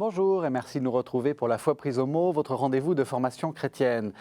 Bonjour et merci de nous retrouver pour La foi prise au mot, votre rendez-vous de formation chrétienne.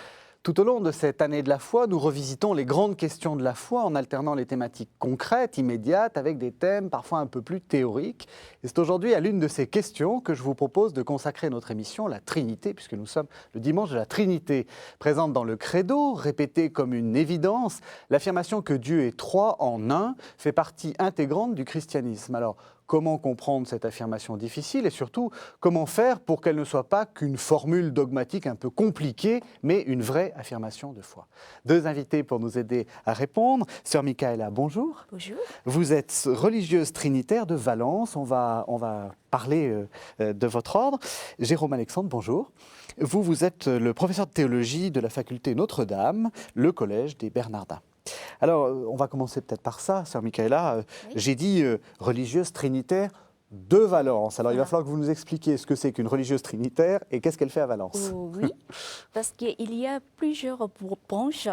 Tout au long de cette année de la foi, nous revisitons les grandes questions de la foi en alternant les thématiques concrètes, immédiates, avec des thèmes parfois un peu plus théoriques. Et c'est aujourd'hui à l'une de ces questions que je vous propose de consacrer notre émission, la Trinité, puisque nous sommes le dimanche de la Trinité. Présente dans le credo, répétée comme une évidence, l'affirmation que Dieu est trois en un fait partie intégrante du christianisme. Alors, comment comprendre cette affirmation difficile et surtout, comment faire pour qu'elle ne soit pas qu'une formule dogmatique un peu compliquée, mais une vraie affirmation de foi. Deux invités pour nous aider à répondre. Sœur Michaela, bonjour. Bonjour. Vous êtes religieuse trinitaire de Valence. On va parler de votre ordre. Jérôme Alexandre, bonjour. Vous êtes le professeur de théologie de la faculté Notre-Dame, le collège des Bernardins. Alors, on va commencer peut-être par ça, sœur Michaela. Oui. J'ai dit religieuse trinitaire de Valence. Alors, il va falloir que vous nous expliquiez ce que c'est qu'une religieuse trinitaire et qu'est-ce qu'elle fait à Valence. Oui, parce qu'il y a plusieurs branches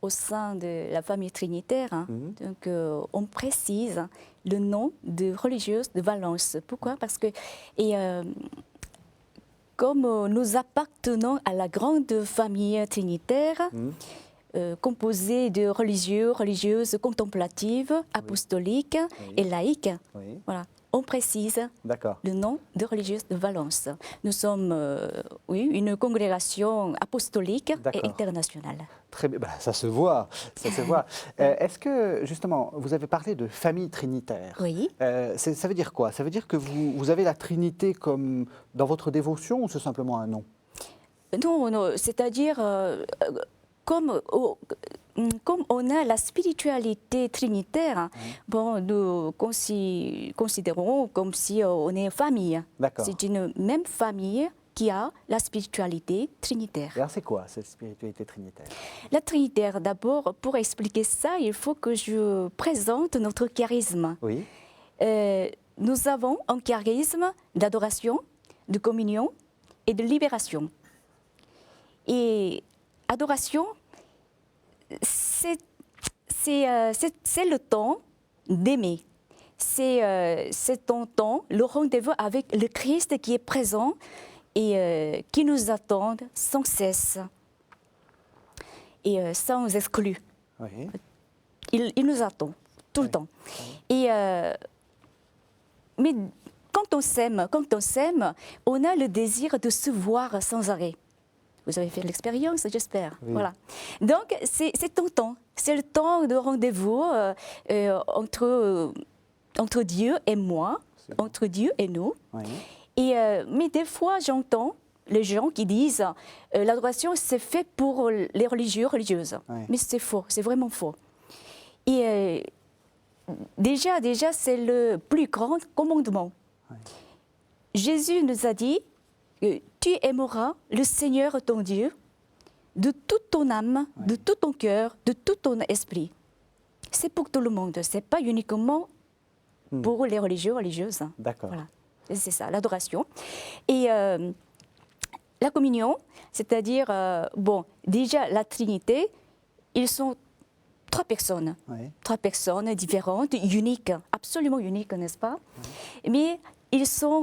au sein de la famille trinitaire. Donc, on précise le nom de religieuse de Valence. Pourquoi? Parce que comme nous appartenons à la grande famille trinitaire, composée de religieux, religieuses, contemplatives, apostoliques et laïques, voilà, on précise le nom de religieuse de Valence. Nous sommes une congrégation apostolique et internationale. Très bien, ça se voit, ça se voit. Est-ce que, justement, vous avez parlé de famille trinitaire? Oui. Ça veut dire quoi? Ça veut dire que vous avez la Trinité comme dans votre dévotion ou c'est simplement un nom? Non, c'est-à-dire... Comme on a la spiritualité trinitaire, bon, nous considérons comme si on est une famille. C'est une même famille qui a la spiritualité trinitaire. Et alors c'est quoi cette spiritualité trinitaire? La trinitaire, d'abord, pour expliquer ça, il faut que je présente notre charisme. Oui. Nous avons un charisme d'adoration, de communion et de libération. Et adoration, c'est le temps d'aimer. C'est ton temps, le rendez-vous avec le Christ qui est présent et qui nous attend sans cesse et sans exclu. Oui. Il nous attend tout le temps. Et, mais quand on s'aime, on a le désir de se voir sans arrêt. Vous avez fait l'expérience, j'espère. Oui. Voilà. Donc, c'est ton temps. C'est le temps de rendez-vous entre Dieu et moi, entre Dieu et nous. Oui. Mais des fois, j'entends les gens qui disent l'adoration, c'est fait pour les religieux, religieuses. Oui. Mais c'est faux, c'est vraiment faux. Et déjà, c'est le plus grand commandement. Oui. Jésus nous a dit tu aimeras le Seigneur ton Dieu de toute ton âme, de tout ton cœur, de tout ton esprit. C'est pour tout le monde, ce n'est pas uniquement pour les religieux, religieuses. D'accord. Voilà. C'est ça, l'adoration. Et la communion, c'est-à-dire, déjà la Trinité, ils sont trois personnes. Trois personnes différentes, uniques, absolument uniques, n'est-ce pas? Mais ils sont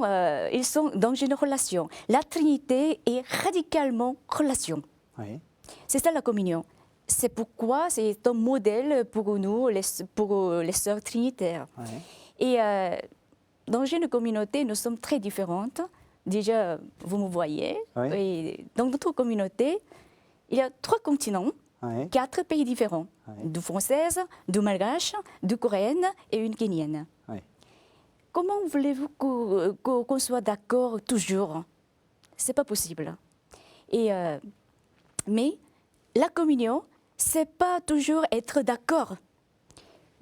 dans une relation. La Trinité est radicalement relation. Oui. C'est ça la communion. C'est pourquoi c'est un modèle pour nous, pour les sœurs trinitaires. Oui. Et dans une communauté, nous sommes très différentes. Déjà, vous me voyez. Et dans notre communauté, il y a 3 continents, 4 pays différents. 2 françaises, 2 malgaches, 2 coréennes et une kenyenne. Comment voulez-vous qu'on soit d'accord toujours? C'est pas possible. Mais la communion, c'est pas toujours être d'accord,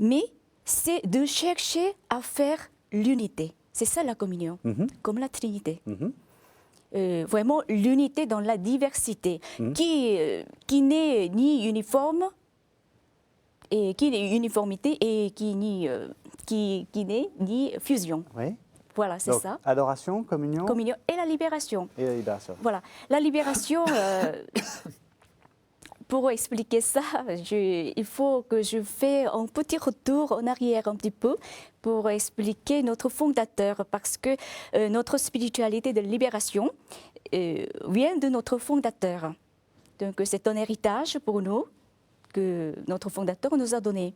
mais c'est de chercher à faire l'unité. C'est ça la communion, comme la Trinité. Vraiment l'unité dans la diversité, qui n'est ni uniforme, et qui n'est uniformité et qui n'est ni fusion. Oui. Voilà, c'est ça. Adoration, communion. Communion et la libération. Et la libération. Voilà. La libération, pour expliquer ça, il faut que je fasse un petit retour en arrière un petit peu pour expliquer notre fondateur, parce que notre spiritualité de libération vient de notre fondateur. Donc c'est un héritage pour nous que notre fondateur nous a donné.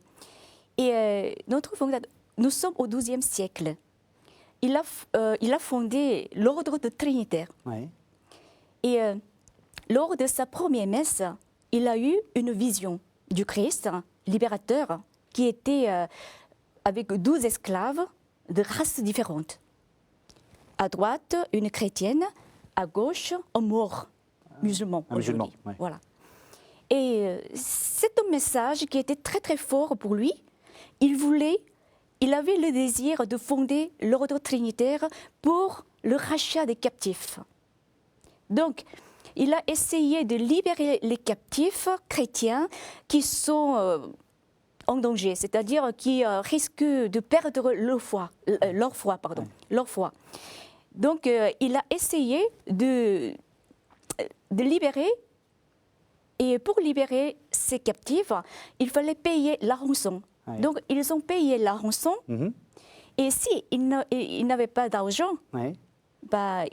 Et notre fondateur, nous sommes au XIIe siècle. Il a fondé l'ordre de Trinitaire. Oui. Et lors de sa première messe, il a eu une vision du Christ libérateur qui était avec 12 esclaves de races différentes. À droite, une chrétienne, à gauche, un mort musulman. Un musulman, oui. Voilà. Et c'est un message qui était très très fort pour lui. Il avait le désir de fonder l'ordre trinitaire pour le rachat des captifs. Donc, il a essayé de libérer les captifs chrétiens qui sont en danger, c'est-à-dire qui risquent de perdre leur foi. Donc, il a essayé de libérer. Et pour libérer ces captifs, il fallait payer la rançon. Oui. Donc, ils ont payé la rançon. Mhm. Et s'ils n'avaient pas d'argent, Oui.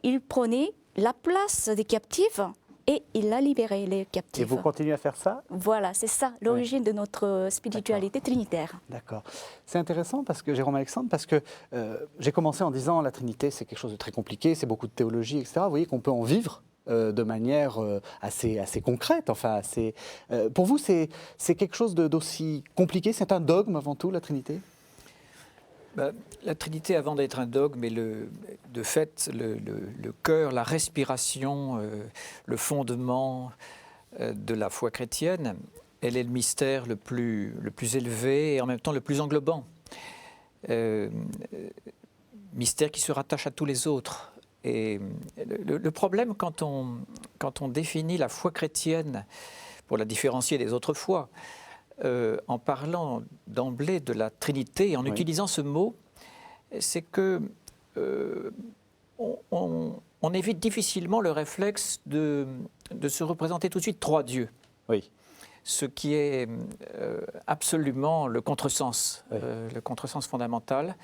il prenait la place des captifs et il a libéré les captifs. Et vous continuez à faire ça? Voilà, c'est ça l'origine de notre spiritualité trinitaire. D'accord. C'est intéressant parce que, Jérôme Alexandre, parce que j'ai commencé en disant la Trinité, c'est quelque chose de très compliqué, c'est beaucoup de théologie, etc. Vous voyez qu'on peut en vivre de manière assez concrète. Enfin, pour vous, c'est quelque chose d'aussi compliqué? C'est un dogme avant tout, la Trinité? La Trinité, avant d'être un dogme, est de fait le cœur, la respiration, le fondement de la foi chrétienne. Elle est le mystère le plus élevé et en même temps le plus englobant. Mystère qui se rattache à tous les autres. Et le problème quand on définit la foi chrétienne, pour la différencier des autres foi, en parlant d'emblée de la Trinité et en utilisant ce mot, c'est que on évite difficilement le réflexe de se représenter tout de suite trois dieux. Oui. Ce qui est absolument le contresens, Oui. le contresens fondamental.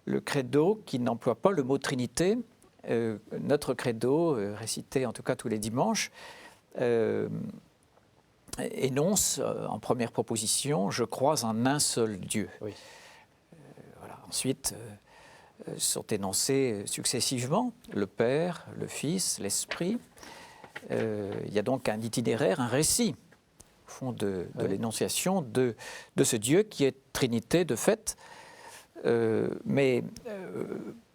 Le credo, qui n'emploie pas le mot Trinité, notre credo, récité en tout cas tous les dimanches, énonce en première proposition « Je crois en un seul Dieu ». Oui. Voilà. Ensuite, sont énoncés successivement le Père, le Fils, l'Esprit. Il y a donc un itinéraire, un récit, au fond, de l'énonciation de ce Dieu qui est Trinité de fait. Mais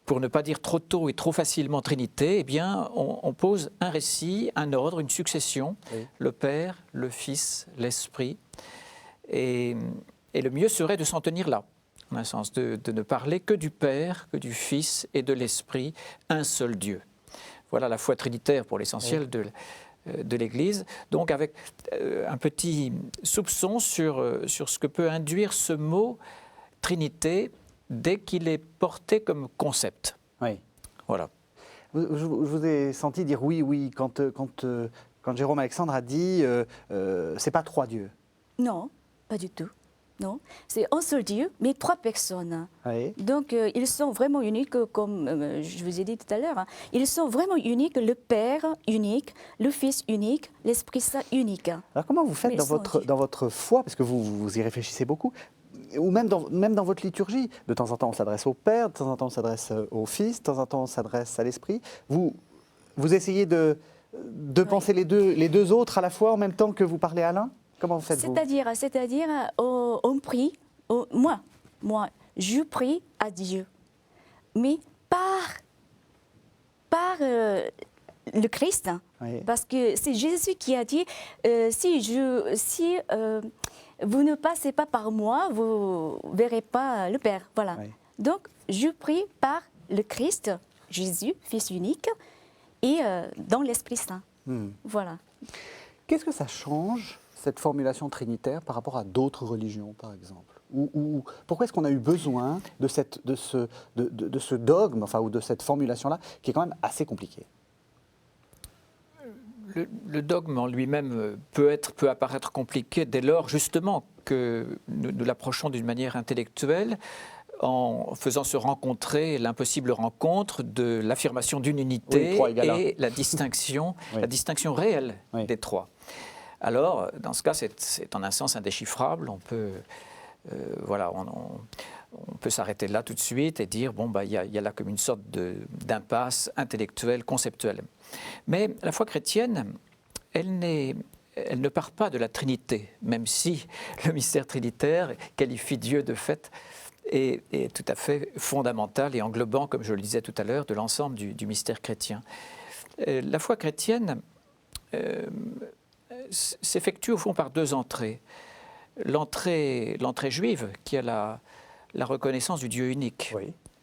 pour ne pas dire trop tôt et trop facilement Trinité, eh bien, on pose un récit, un ordre, une succession, le Père, le Fils, l'Esprit. Et le mieux serait de s'en tenir là, en un sens, de ne parler que du Père, que du Fils et de l'Esprit, un seul Dieu. Voilà la foi trinitaire pour l'essentiel de l'Église. Donc avec un petit soupçon sur ce que peut induire ce mot Trinité dès qu'il est porté comme concept. Oui. Voilà. Je vous ai senti dire oui quand Jérôme Alexandre a dit c'est pas trois dieux. Non, pas du tout. Non, c'est un seul Dieu, mais trois personnes. Oui. Donc, ils sont vraiment uniques, comme je vous ai dit tout à l'heure. Ils sont vraiment uniques, le Père unique, le Fils unique, l'Esprit Saint unique. Alors comment vous faites Mais dans votre foi, parce que vous y réfléchissez beaucoup, ou même dans votre liturgie, de temps en temps on s'adresse au Père, de temps en temps on s'adresse au Fils, de temps en temps on s'adresse à l'Esprit. Vous essayez de penser les deux autres à la fois en même temps que vous parlez à l'un? Comment vous faites-vous? C'est-à-dire, on prie, moi, je prie à Dieu, mais par le Christ, Oui. parce que c'est Jésus qui a dit, si vous ne passez pas par moi, vous ne verrez pas le Père. Voilà. Oui. Donc, je prie par le Christ, Jésus, Fils unique, et dans l'Esprit Saint. Voilà. Qu'est-ce que ça change, cette formulation trinitaire, par rapport à d'autres religions, par exemple? Ou pourquoi est-ce qu'on a eu besoin de ce dogme, enfin, ou de cette formulation-là, qui est quand même assez compliquée? le dogme en lui-même peut apparaître compliqué dès lors justement que nous l'approchons d'une manière intellectuelle en faisant se rencontrer l'impossible rencontre de l'affirmation d'une unité et la distinction, la distinction réelle des trois. Alors, dans ce cas, c'est en un sens indéchiffrable. On peut, voilà, on peut s'arrêter là tout de suite et dire bon, bah, y a là comme une sorte d'impasse intellectuelle, conceptuelle. Mais la foi chrétienne, elle ne part pas de la Trinité, même si le mystère trinitaire qualifie Dieu de fait est tout à fait fondamental et englobant, comme je le disais tout à l'heure, de l'ensemble du mystère chrétien. La foi chrétienne s'effectue au fond par deux entrées. L'entrée juive, qui est la reconnaissance du Dieu unique,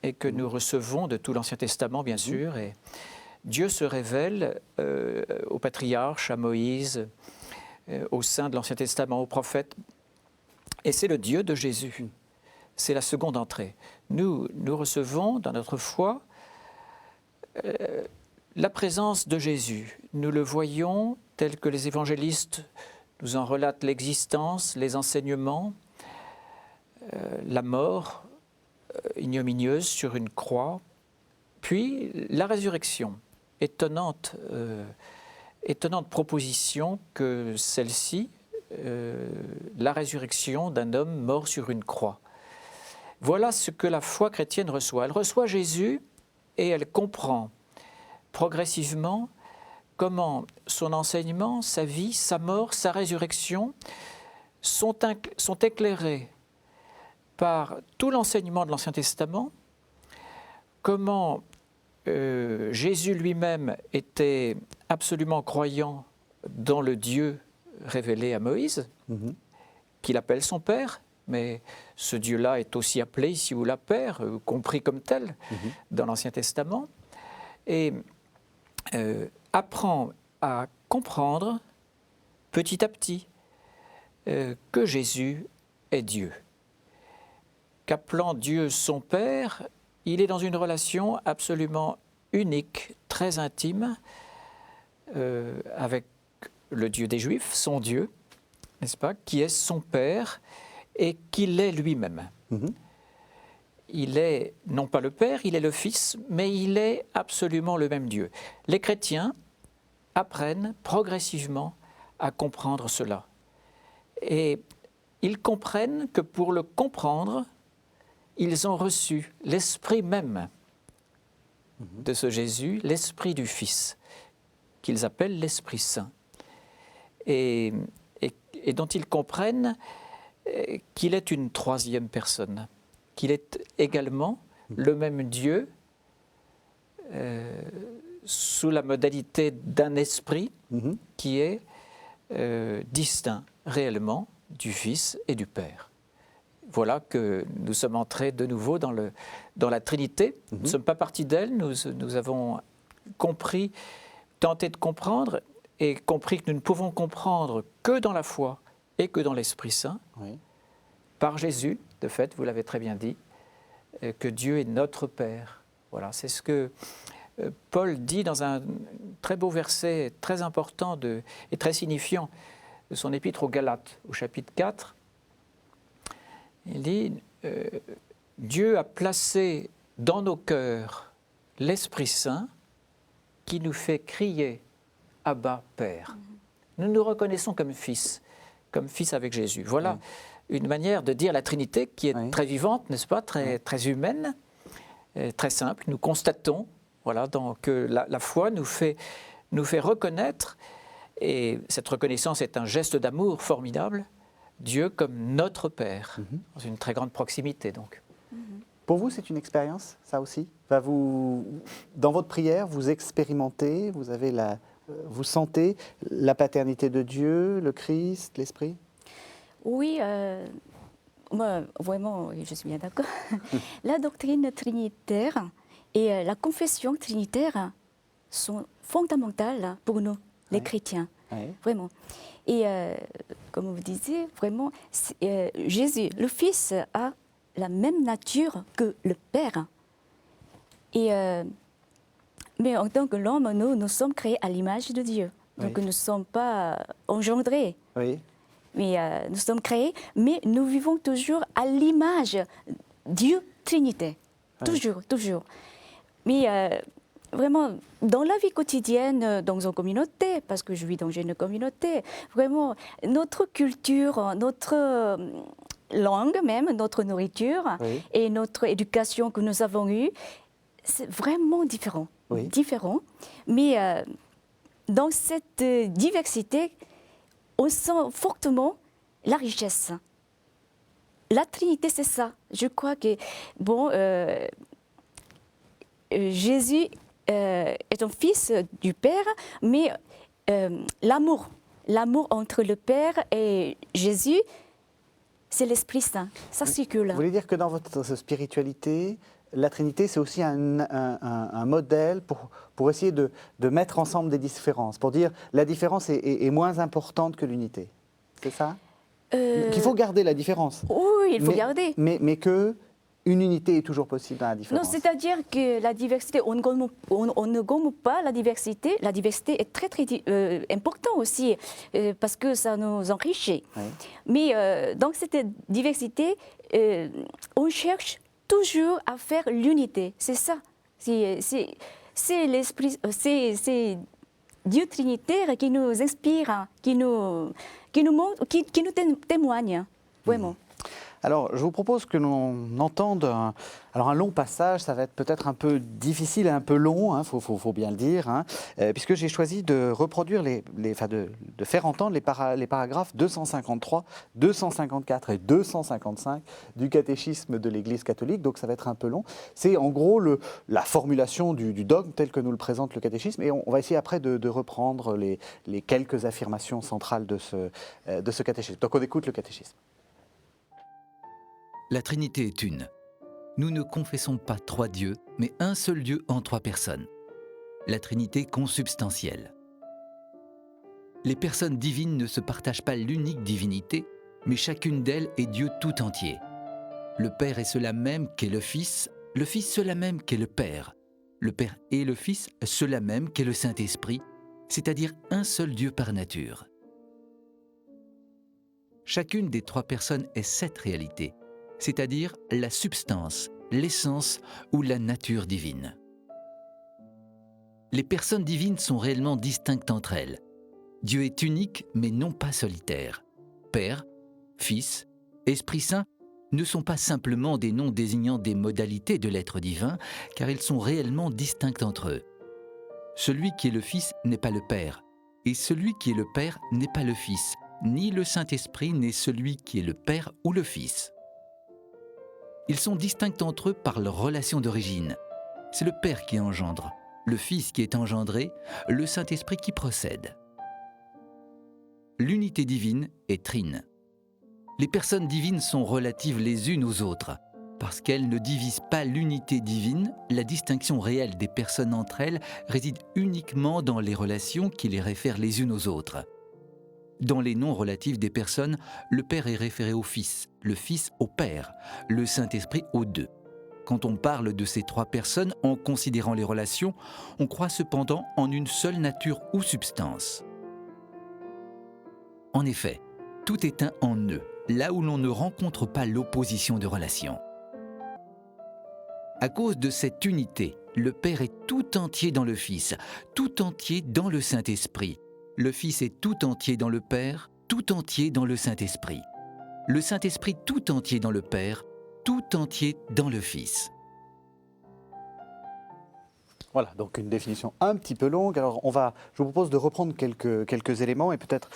et que nous recevons de tout l'Ancien Testament, bien sûr. Et Dieu se révèle aux patriarches, à Moïse, au sein de l'Ancien Testament, aux prophètes. Et c'est le Dieu de Jésus. C'est la seconde entrée. Nous recevons dans notre foi la présence de Jésus. Nous le voyons tel que les évangélistes nous en relatent l'existence, les enseignements, la mort ignominieuse sur une croix, puis la résurrection. Étonnante proposition que celle-ci, la résurrection d'un homme mort sur une croix. Voilà ce que la foi chrétienne reçoit. Elle reçoit Jésus et elle comprend progressivement comment son enseignement, sa vie, sa mort, sa résurrection sont éclairés par tout l'enseignement de l'Ancien Testament, comment Jésus lui-même était absolument croyant dans le Dieu révélé à Moïse, qu'il appelle son Père, mais ce Dieu-là est aussi appelé ici ou là Père, compris comme tel dans l'Ancien Testament, et apprend à comprendre petit à petit que Jésus est Dieu. Qu'appelant Dieu son Père, il est dans une relation absolument unique, très intime, avec le Dieu des Juifs, son Dieu, n'est-ce pas, qui est son Père et qu'il est lui-même. Il est non pas le Père, il est le Fils, mais il est absolument le même Dieu. Les chrétiens apprennent progressivement à comprendre cela. Et ils comprennent que pour le comprendre, ils ont reçu l'esprit même de ce Jésus, l'esprit du Fils, qu'ils appellent l'Esprit Saint, et dont ils comprennent qu'il est une troisième personne, qu'il est également le même Dieu, sous la modalité d'un esprit qui est distinct réellement du Fils et du Père. Voilà que nous sommes entrés de nouveau dans la Trinité. Nous ne sommes pas partis d'elle, nous avons compris, tenté de comprendre, et compris que nous ne pouvons comprendre que dans la foi et que dans l'Esprit Saint, par Jésus, de fait, vous l'avez très bien dit, que Dieu est notre Père. Voilà, c'est ce que Paul dit dans un très beau verset, très important et très signifiant de son épître aux Galates, au chapitre 4. Il dit Dieu a placé dans nos cœurs l'Esprit Saint qui nous fait crier Abba, Père. Nous nous reconnaissons comme fils avec Jésus. Voilà une manière de dire la Trinité qui est très vivante, n'est-ce pas, très humaine, très simple. Nous constatons que la foi nous fait reconnaître, et cette reconnaissance est un geste d'amour formidable, Dieu comme notre Père, dans une très grande proximité donc. Pour vous, c'est une expérience, ça aussi? Dans votre prière, vous expérimentez, vous sentez la paternité de Dieu, le Christ, l'Esprit? Oui, moi, vraiment, je suis bien d'accord. La doctrine trinitaire et la confession trinitaire sont fondamentales pour nous, les chrétiens, vraiment. Et comme vous disiez, vraiment, Jésus, le Fils, a la même nature que le Père. Et, mais en tant que l'homme, nous sommes créés à l'image de Dieu. Donc nous ne sommes pas engendrés, Oui. mais nous sommes créés, mais nous vivons toujours à l'image Dieu Trinité. Toujours, toujours. Mais vraiment, dans la vie quotidienne, dans une communauté, parce que je vis dans une communauté, vraiment, notre culture, notre langue même, notre nourriture et notre éducation que nous avons eue, c'est vraiment différent. Différent. Mais dans cette diversité, on sent fortement la richesse. La Trinité, c'est ça. Je crois que, bon, Jésus est un fils du Père, mais l'amour entre le Père et Jésus, c'est l'Esprit Saint. Ça circule. Vous voulez dire que dans votre spiritualité, la Trinité, c'est aussi un modèle pour essayer de mettre ensemble des différences, pour dire la différence est moins importante que l'unité. C'est ça? Qu'il faut garder la différence. Oui, il faut garder. Mais que une unité est toujours possible dans la différence. Non, c'est-à-dire que la diversité, on ne gomme pas la diversité. La diversité est très, très importante aussi, parce que ça nous enrichit. Oui. Mais dans cette diversité, on cherche toujours à faire l'unité. C'est ça. C'est l'esprit, c'est Dieu Trinitaire qui nous inspire, qui nous montre, qui nous témoigne, vraiment. Alors, je vous propose que l'on entende un long passage. Ça va être peut-être un peu difficile et un peu long, hein, faut bien le dire, hein, puisque j'ai choisi de reproduire, de faire entendre les paragraphes 253, 254 et 255 du catéchisme de l'Église catholique. Donc, ça va être un peu long. C'est en gros la formulation du dogme tel que nous le présente le catéchisme. Et on va essayer après de reprendre les quelques affirmations centrales de ce catéchisme. Donc, on écoute le catéchisme. La Trinité est une. Nous ne confessons pas trois dieux, mais un seul Dieu en trois personnes. La Trinité consubstantielle. Les personnes divines ne se partagent pas l'unique divinité, mais chacune d'elles est Dieu tout entier. Le Père est cela même qu'est le Fils cela même qu'est le Père et le Fils cela même qu'est le Saint-Esprit, c'est-à-dire un seul Dieu par nature. Chacune des trois personnes est cette réalité, c'est-à-dire la substance, l'essence ou la nature divine. Les personnes divines sont réellement distinctes entre elles. Dieu est unique mais non pas solitaire. Père, Fils, Esprit Saint ne sont pas simplement des noms désignant des modalités de l'être divin, car ils sont réellement distincts entre eux. Celui qui est le Fils n'est pas le Père, et celui qui est le Père n'est pas le Fils, ni le Saint-Esprit n'est celui qui est le Père ou le Fils. Ils sont distincts entre eux par leur relation d'origine. C'est le Père qui engendre, le Fils qui est engendré, le Saint-Esprit qui procède. L'unité divine est trine. Les personnes divines sont relatives les unes aux autres. Parce qu'elles ne divisent pas l'unité divine, la distinction réelle des personnes entre elles réside uniquement dans les relations qui les réfèrent les unes aux autres. Dans les noms relatifs des personnes, le Père est référé au Fils, le Fils au Père, le Saint-Esprit aux deux. Quand on parle de ces trois personnes en considérant les relations, on croit cependant en une seule nature ou substance. En effet, tout est un en eux, là où l'on ne rencontre pas l'opposition de relations. À cause de cette unité, le Père est tout entier dans le Fils, tout entier dans le Saint-Esprit. Le Fils est tout entier dans le Père, tout entier dans le Saint-Esprit. Le Saint-Esprit tout entier dans le Père, tout entier dans le Fils. Voilà, donc une définition un petit peu longue. Alors je vous propose de reprendre quelques éléments et peut-être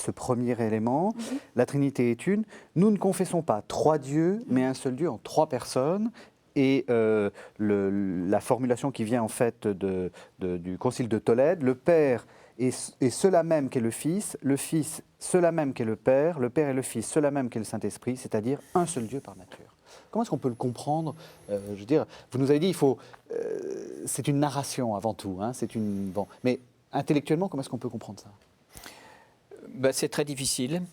ce premier élément. La Trinité est une. Nous ne confessons pas trois dieux, mais un seul Dieu en trois personnes. Et la formulation qui vient en fait du Concile de Tolède, le Père est cela même qu'est le Fils cela même qu'est le Père et le Fils cela même qu'est le Saint-Esprit, c'est-à-dire un seul Dieu par nature. Comment est-ce qu'on peut le comprendre? Je veux dire, vous nous avez dit, c'est une narration avant tout, hein, mais intellectuellement, comment est-ce qu'on peut comprendre ça? C'est très difficile.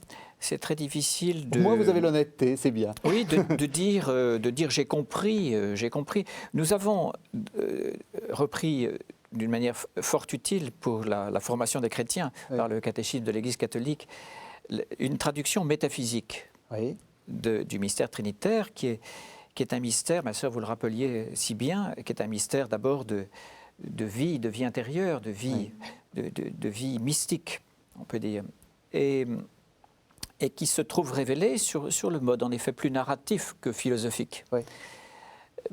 C'est très difficile de... Au moins, vous avez l'honnêteté, c'est bien. Oui, de dire j'ai compris. Nous avons repris d'une manière fort utile pour la formation des chrétiens par le catéchisme de l'Église catholique, une traduction métaphysique du mystère trinitaire qui est un mystère, ma sœur, vous le rappeliez si bien, qui est un mystère d'abord de vie intérieure, de vie mystique, on peut dire, et qui se trouve révélé sur le mode, en effet, plus narratif que philosophique. Oui.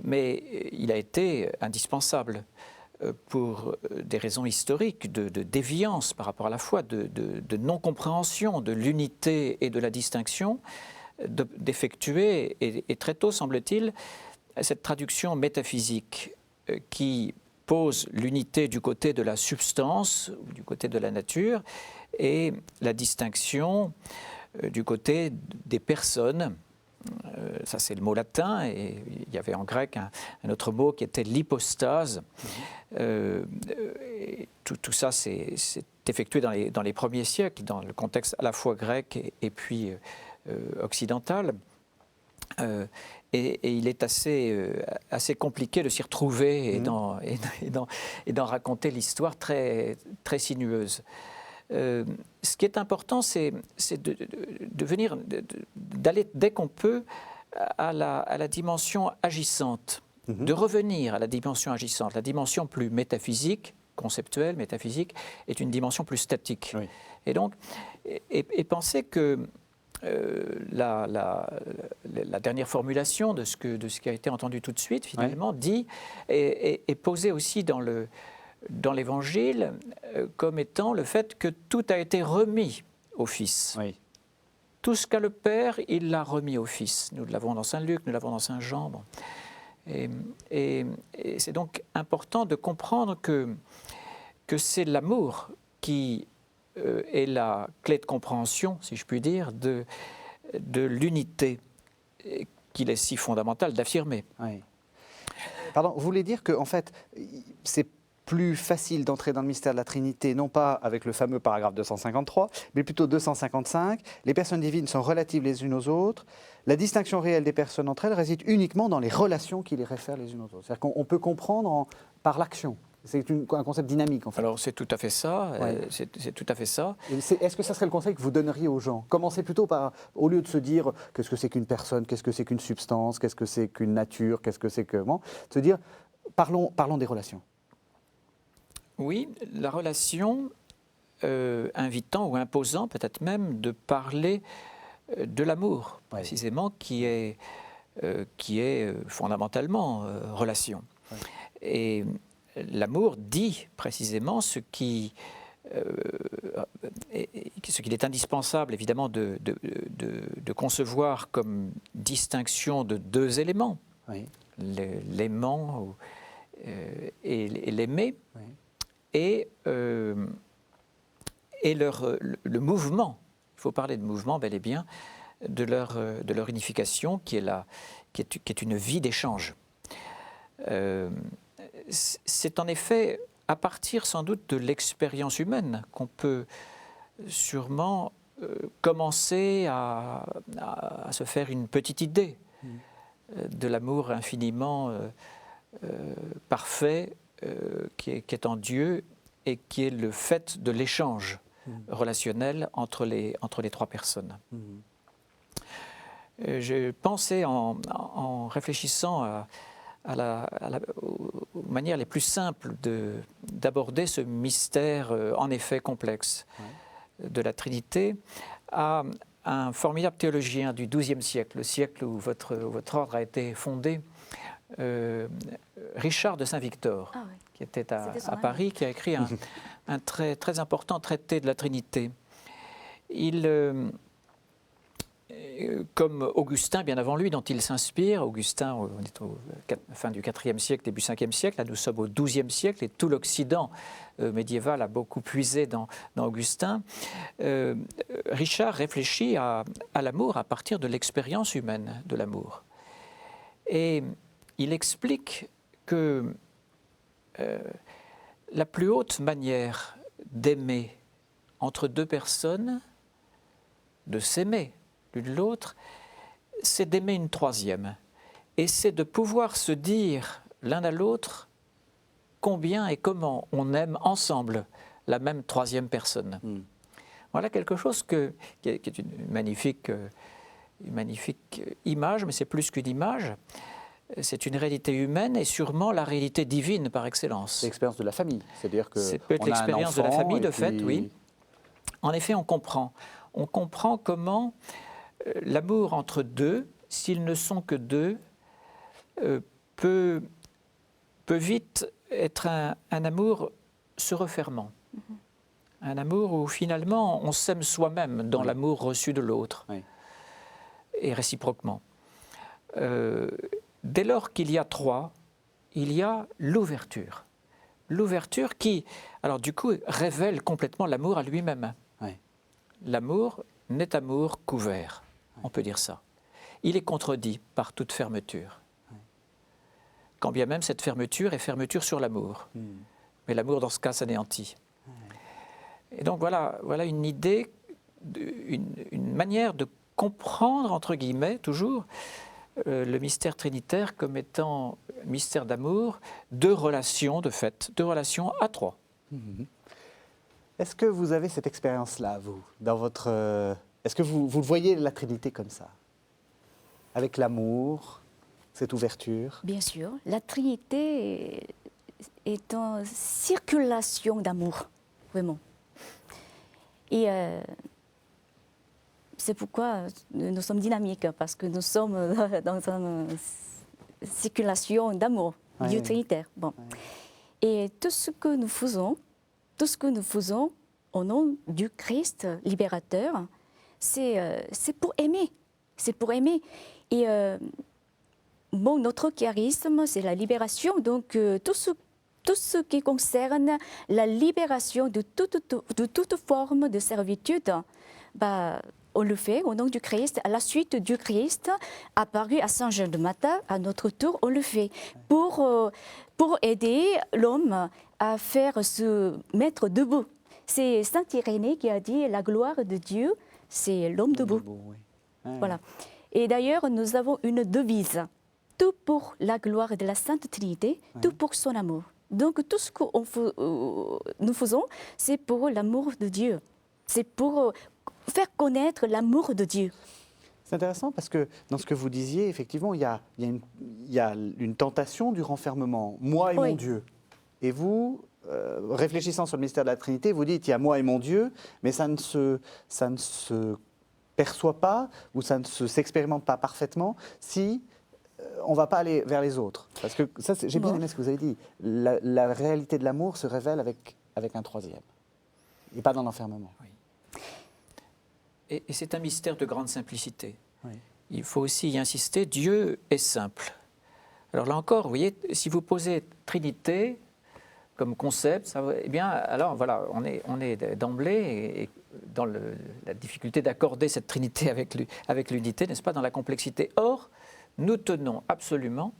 Mais il a été indispensable pour des raisons historiques, de déviance par rapport à la foi, de non-compréhension de l'unité et de la distinction, d'effectuer, et très tôt, semble-t-il, cette traduction métaphysique qui pose l'unité du côté de la substance, ou du côté de la nature, et la distinction du côté des personnes. Ça, c'est le mot latin, et il y avait en grec un autre mot qui était l'hypostase. Tout ça, c'est effectué dans les premiers siècles, dans le contexte à la fois grec et puis occidental. Et il est assez compliqué de s'y retrouver et d'en raconter l'histoire très, très sinueuse. Ce qui est important, c'est d'aller dès qu'on peut à la dimension agissante, de revenir à la dimension agissante. La dimension plus métaphysique, conceptuelle, métaphysique, est une dimension plus statique. Oui. Et donc, penser que la dernière formulation de ce qui a été entendu tout de suite, finalement, est posée aussi dans l'Évangile comme étant le fait que tout a été remis au Fils. Oui. Tout ce qu'a le Père, il l'a remis au Fils. Nous l'avons dans Saint Luc, nous l'avons dans Saint Jean. Bon. Et c'est donc important de comprendre que c'est l'amour qui est la clé de compréhension, si je puis dire, de l'unité qu'il est si fondamental d'affirmer. Oui. Pardon, vous voulez dire qu'en fait, c'est plus facile d'entrer dans le mystère de la Trinité, non pas avec le fameux paragraphe 253, mais plutôt 255. Les personnes divines sont relatives les unes aux autres. La distinction réelle des personnes entre elles réside uniquement dans les relations qui les réfèrent les unes aux autres. C'est-à-dire qu'on peut comprendre par l'action. C'est un concept dynamique, en fait. Alors, c'est tout à fait ça. Ouais. C'est tout à fait ça. Est-ce que ça serait le conseil que vous donneriez aux gens? Commencez plutôt par, au lieu de se dire qu'est-ce que c'est qu'une personne, qu'est-ce que c'est qu'une substance, qu'est-ce que c'est qu'une nature, qu'est-ce que c'est que... Bon, de se dire, parlons des relations. Oui, la relation invitant ou imposant peut-être même de parler de l'amour, précisément, qui est fondamentalement relation. Ouais. Et l'amour dit précisément ce qu'il est indispensable, évidemment, de concevoir comme distinction de deux éléments, oui. L'aimant et l'aimer, oui. Et le mouvement, il faut parler de mouvement bel et bien, de leur unification qui est une vie d'échange. C'est en effet à partir sans doute de l'expérience humaine qu'on peut sûrement commencer à se faire une petite idée de l'amour infiniment parfait qui est en Dieu et qui est le fait de l'échange relationnel entre les trois personnes. J'ai pensé en réfléchissant aux manières les plus simples d'aborder ce mystère en effet complexe de la Trinité à un formidable théologien du XIIe siècle, le siècle où votre ordre a été fondé, Richard de Saint-Victor, qui était à Paris, qui a écrit un très, très important traité de la Trinité. Comme Augustin, bien avant lui, dont il s'inspire, Augustin, on est fin du IVe siècle, début 5e siècle, là nous sommes au XIIe siècle, et tout l'Occident médiéval a beaucoup puisé dans Augustin. Richard réfléchit à l'amour à partir de l'expérience humaine de l'amour. Et il explique que la plus haute manière d'aimer entre deux personnes, de s'aimer l'une l'autre, c'est d'aimer une troisième. Et c'est de pouvoir se dire l'un à l'autre combien et comment on aime ensemble la même troisième personne. Voilà quelque chose qui est une magnifique image, mais c'est plus qu'une image. C'est une réalité humaine et sûrement la réalité divine par excellence. C'est l'expérience de la famille, c'est-à-dire que C'est peut-être l'expérience de la famille, de fait, oui. En effet, on comprend comment l'amour entre deux, s'ils ne sont que deux, peut vite être un amour se refermant. Un amour où finalement on s'aime soi-même dans l'amour reçu de l'autre, et réciproquement. Dès lors qu'il y a trois, il y a l'ouverture. L'ouverture qui, alors du coup, révèle complètement l'amour à lui-même. L'amour n'est amour qu'ouvert, on peut dire ça. Il est contredit par toute fermeture. Quand bien même cette fermeture est fermeture sur l'amour. Mais l'amour, dans ce cas, s'anéantit. Et donc voilà une idée, une manière de comprendre, entre guillemets, toujours, le mystère trinitaire comme étant un mystère d'amour, de relations, de fait, de relations à trois. Est-ce que vous avez cette expérience-là, vous, dans votre... Est-ce que vous le voyez, la Trinité, comme ça? Avec l'amour, cette ouverture? Bien sûr, la Trinité est en circulation d'amour, vraiment. Et c'est pourquoi nous sommes dynamiques, parce que nous sommes dans une circulation d'amour, Dieu trinitaire. Bon. Et tout ce que nous faisons au nom du Christ libérateur, c'est pour aimer. C'est pour aimer. Et notre charisme, c'est la libération. Donc, tout ce qui concerne la libération de toute forme de servitude, on le fait au nom du Christ, à la suite du Christ, apparu à Saint Jean de Matha, à notre tour, on le fait pour aider l'homme à faire se mettre debout. C'est Saint Irénée qui a dit la gloire de Dieu, c'est l'homme debout. Voilà. Et d'ailleurs, nous avons une devise, tout pour la gloire de la Sainte Trinité, tout pour son amour. Donc tout ce que nous faisons, c'est pour l'amour de Dieu. C'est pour faire connaître l'amour de Dieu. C'est intéressant parce que dans ce que vous disiez, effectivement, il y a une tentation du renfermement. Moi et mon Dieu. Et vous, réfléchissant sur le mystère de la Trinité, vous dites, il y a moi et mon Dieu, mais ça ne se perçoit pas ou ça ne s'expérimente pas parfaitement si on ne va pas aller vers les autres. Parce que ça, j'ai bien aimé ce que vous avez dit. La réalité de l'amour se révèle avec un troisième, et pas dans l'enfermement. Et c'est un mystère de grande simplicité. Il faut aussi y insister, Dieu est simple. Alors là encore, vous voyez, si vous posez Trinité comme concept, eh bien, alors voilà, on est d'emblée et dans la difficulté d'accorder cette Trinité avec l'unité, n'est-ce pas, dans la complexité. Or, nous tenons absolument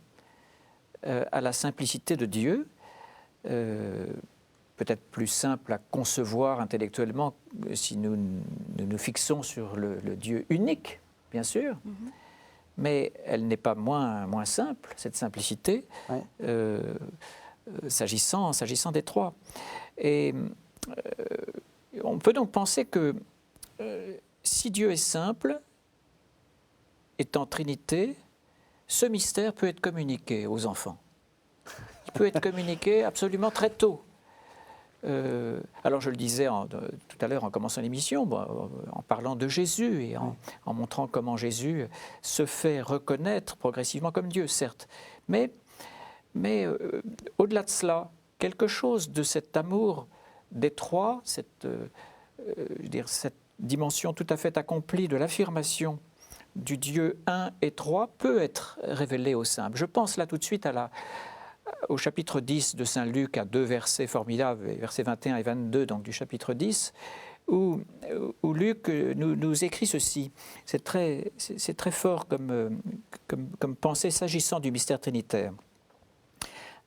à la simplicité de Dieu, peut-être plus simple à concevoir intellectuellement si nous nous fixons sur le Dieu unique, bien sûr, mais elle n'est pas moins simple, cette simplicité, s'agissant des trois. Et on peut donc penser que si Dieu est simple, étant Trinité, ce mystère peut être communiqué aux enfants. Il peut être communiqué absolument très tôt. Alors je le disais tout à l'heure en commençant l'émission, en parlant de Jésus et en montrant comment Jésus se fait reconnaître progressivement comme Dieu, certes. Mais au-delà de cela, quelque chose de cet amour des trois, cette dimension tout à fait accomplie de l'affirmation du Dieu un et trois peut être révélée au simple. Je pense là tout de suite au chapitre 10 de Saint Luc, à deux versets formidables, versets 21 et 22 donc, du chapitre 10, où Luc nous écrit ceci. C'est très fort comme pensée s'agissant du mystère trinitaire.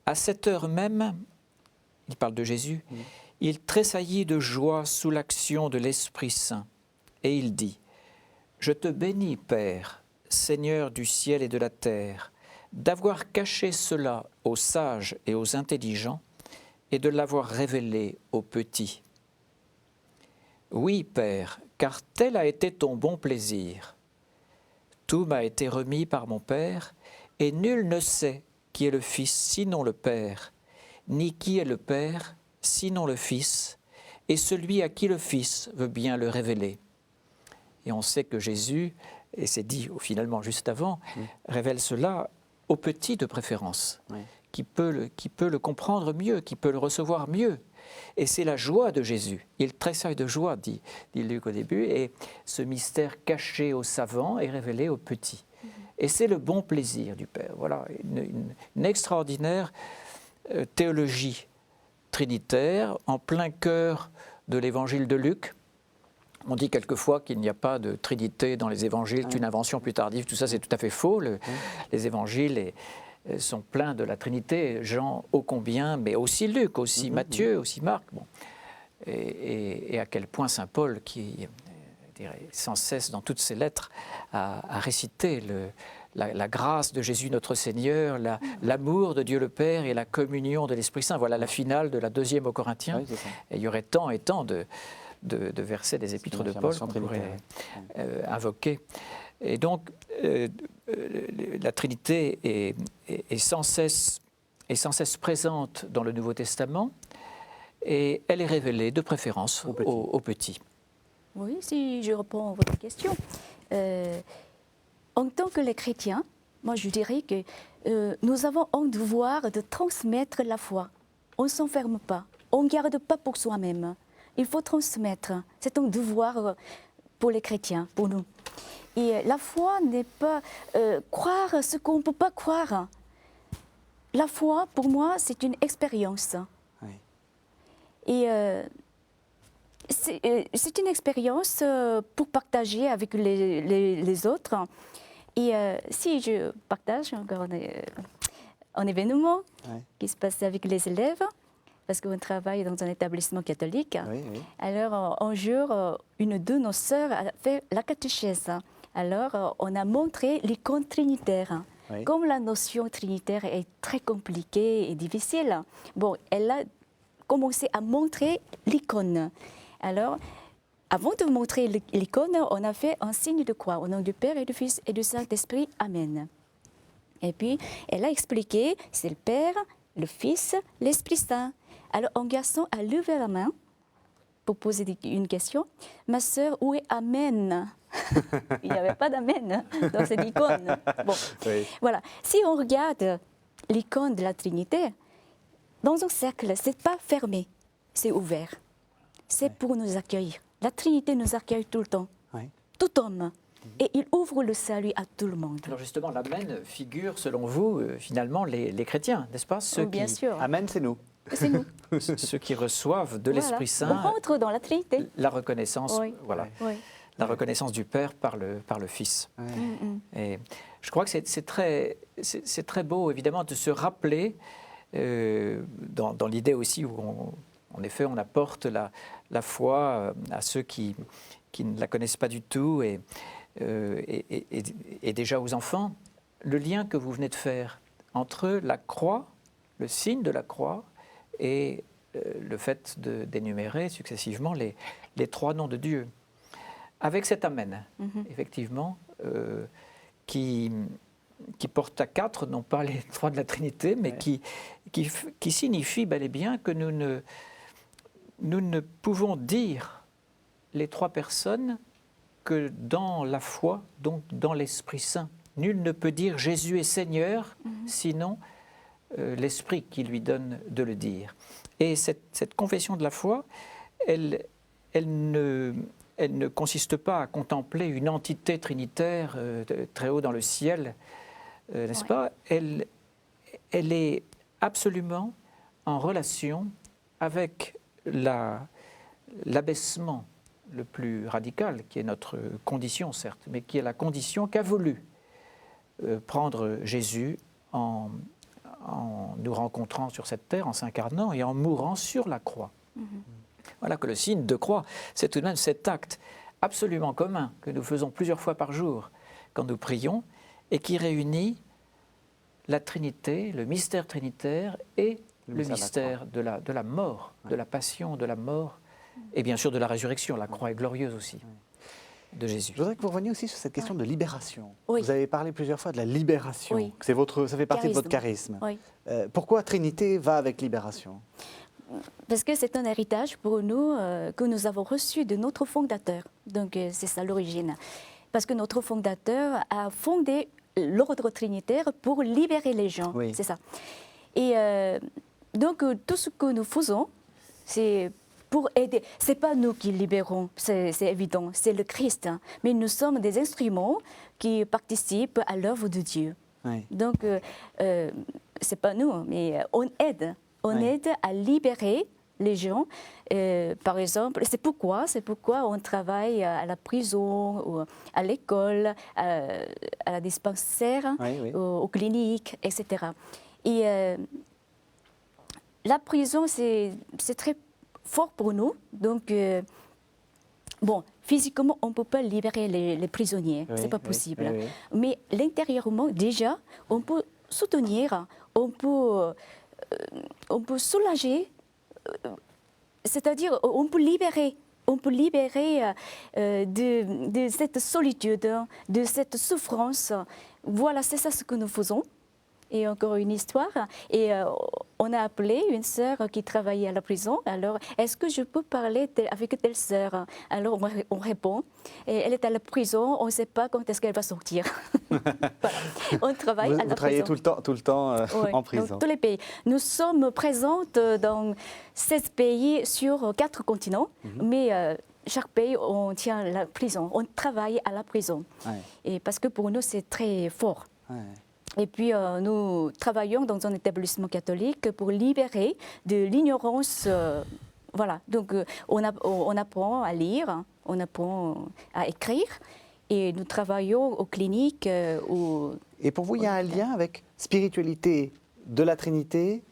À cette heure même, il parle de Jésus, il tressaillit de joie sous l'action de l'Esprit Saint. Et il dit, « Je te bénis, Père, Seigneur du ciel et de la terre, d'avoir caché cela aux sages et aux intelligents et de l'avoir révélé aux petits. Oui, Père, car tel a été ton bon plaisir. Tout m'a été remis par mon Père, et nul ne sait qui est le Fils sinon le Père, ni qui est le Père sinon le Fils, et celui à qui le Fils veut bien le révéler. Et on sait que Jésus, et c'est dit finalement juste avant, révèle cela aux petits de préférence, qui peut le comprendre mieux, qui peut le recevoir mieux. Et c'est la joie de Jésus. Il tressaille de joie, dit Luc au début, et ce mystère caché aux savants est révélé aux petits. Et c'est le bon plaisir du Père. Voilà, une extraordinaire théologie trinitaire en plein cœur de l'évangile de Luc. On dit quelquefois qu'il n'y a pas de trinité dans les évangiles, c'est une invention plus tardive, tout ça c'est tout à fait faux. Les évangiles sont pleins de la Trinité, Jean ô combien, mais aussi Luc, aussi Matthieu, aussi Marc. Bon. Et à quel point saint Paul, qui sans cesse dans toutes ses lettres a récité la grâce de Jésus notre Seigneur, l'amour de Dieu le Père et la communion de l'Esprit Saint. Voilà la finale de la 2e aux Corinthiens. Oui, et il y aurait tant et tant de versets des épîtres de Paul qu'on pourrait invoquer. Et donc, la Trinité est sans cesse présente dans le Nouveau Testament et elle est révélée de préférence aux petits. Oui, si je réponds à votre question. En tant que les chrétiens, moi je dirais que nous avons un devoir de transmettre la foi. On ne s'enferme pas, on ne garde pas pour soi-même. Il faut transmettre. C'est un devoir pour les chrétiens, pour nous. Et la foi n'est pas croire ce qu'on ne peut pas croire. La foi, pour moi, c'est une expérience. Oui. Et c'est une expérience pour partager avec les autres. Et si je partage encore un événement qui se passe avec les élèves, parce qu'on travaille dans un établissement catholique. Oui, oui. Alors, un jour, une de nos sœurs a fait la catéchèse. Alors, on a montré l'icône trinitaire. Oui. Comme la notion trinitaire est très compliquée et difficile, bon, elle a commencé à montrer l'icône. Alors, avant de montrer l'icône, on a fait un signe de croix au nom du Père et du Fils et du Saint-Esprit. Amen. Et puis, elle a expliqué, c'est le Père, le Fils, l'Esprit Saint. Alors, un garçon a levé la main pour poser une question. Ma sœur, où est Amen? Il n'y avait pas d'Amen dans cette icône. Bon, oui. Voilà. Si on regarde l'icône de la Trinité, dans un cercle, ce n'est pas fermé, c'est ouvert. C'est pour nous accueillir. La Trinité nous accueille tout le temps, tout homme. Et il ouvre le salut à tout le monde. Alors justement, l'Amen figure, selon vous, finalement, les chrétiens, n'est-ce pas? Bien sûr. Amen, c'est nous. C'est nous. Ceux qui reçoivent de l'Esprit Saint. On rentre dans la Trinité. La reconnaissance, voilà. Oui. La reconnaissance du Père par le Fils. Et je crois que c'est très beau, évidemment, de se rappeler, dans l'idée aussi où, en effet, on apporte la foi à ceux qui ne la connaissent pas du tout et déjà aux enfants, le lien que vous venez de faire entre la croix, le signe de la croix, et le fait d'énumérer successivement les trois noms de Dieu. Avec cet Amen, effectivement, qui porte à quatre, non pas les trois de la Trinité, mais qui signifie bel et bien que nous ne pouvons dire les trois personnes que dans la foi, donc dans l'Esprit Saint. Nul ne peut dire Jésus est Seigneur, sinon l'Esprit qui lui donne de le dire. Et cette confession de la foi, elle ne consiste pas à contempler une entité trinitaire très haut dans le ciel, n'est-ce pas? Elle est absolument en relation avec l'abaissement le plus radical, qui est notre condition, certes, mais qui est la condition qu'a voulu prendre Jésus en nous rencontrant sur cette terre, en s'incarnant et en mourant sur la croix. Voilà que le signe de croix, c'est tout de même cet acte absolument commun que nous faisons plusieurs fois par jour quand nous prions et qui réunit la Trinité, le mystère trinitaire et le mystère de la mort, de la passion, de la mort, et bien sûr de la résurrection. La croix est glorieuse aussi, de Jésus. Je voudrais que vous reveniez aussi sur cette question de libération. Oui. Vous avez parlé plusieurs fois de la libération, Oui. que ça fait partie de votre charisme. Oui. Pourquoi Trinité va avec libération? Parce que c'est un héritage pour nous que nous avons reçu de notre fondateur. Donc c'est ça l'origine. Parce que notre fondateur a fondé l'ordre trinitaire pour libérer les gens. Oui. C'est ça. Et donc tout ce que nous faisons, c'est pour aider. C'est pas nous qui libérons, c'est évident, c'est le Christ. Hein. Mais nous sommes des instruments qui participent à l'œuvre de Dieu. Oui. Donc c'est pas nous, mais on aide. On Oui. aide à libérer les gens. Par exemple, c'est pourquoi on travaille à la prison, ou à l'école, à la dispensaire, Oui, oui. aux cliniques, etc. Et la prison, c'est très fort pour nous. Donc, bon, physiquement, on ne peut pas libérer les prisonniers, Oui, c'est pas oui, possible. oui, oui. Mais intérieurement, déjà, on peut soutenir, on peut soulager, c'est-à-dire on peut libérer de cette solitude, de cette souffrance. Voilà, c'est ça ce que nous faisons. Et encore une histoire. Et on a appelé une sœur qui travaillait à la prison. Alors, est-ce que je peux parler avec telle sœur? Alors, on répond. Et elle est à la prison. On ne sait pas quand est-ce qu'elle va sortir. Voilà. On travaille à la Vous travaillez prison. tout le temps Ouais, en prison. dans tous les pays. Nous sommes présentes dans 16 pays sur 4 continents. Mais chaque pays, on tient la prison. On travaille à la prison. Ouais. Et parce que pour nous, c'est très fort. Ouais. Et puis, nous travaillons dans un établissement catholique pour libérer de l'ignorance. Voilà, donc on apprend à lire, on apprend à écrire, et nous travaillons aux cliniques. Et pour vous, il y a un lien avec spiritualité de la Trinité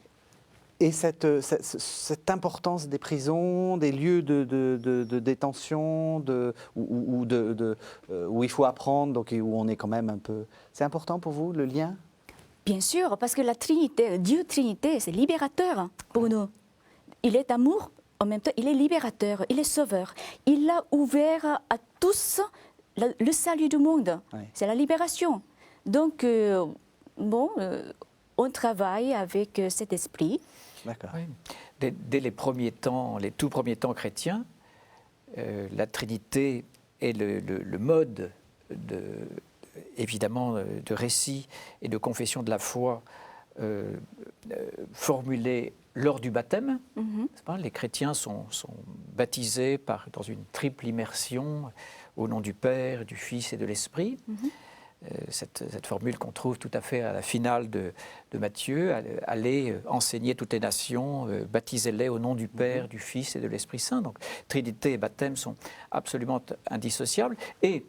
et cette importance des prisons, des lieux de détention, où il faut apprendre, donc où on est quand même un peu... C'est important pour vous, le lien? Bien sûr, parce que la Trinité, Dieu Trinité, c'est libérateur pour nous. Il est amour, en même temps, il est libérateur, il est sauveur. Il a ouvert à tous le salut du monde. Oui. C'est la libération. Donc, on travaille avec cet esprit. D'accord. Oui. Dès les premiers temps, les tout premiers temps chrétiens, la Trinité est le mode évidemment de récit et de confession de la foi formulé lors du baptême. C'est pas, les chrétiens sont baptisés dans une triple immersion au nom du Père, du Fils et de l'Esprit. Cette formule qu'on trouve tout à fait à la finale de Matthieu, allez enseigner toutes les nations, baptisez-les au nom du Père, du Fils et de l'Esprit Saint. Donc Trinité et baptême sont absolument indissociables. Et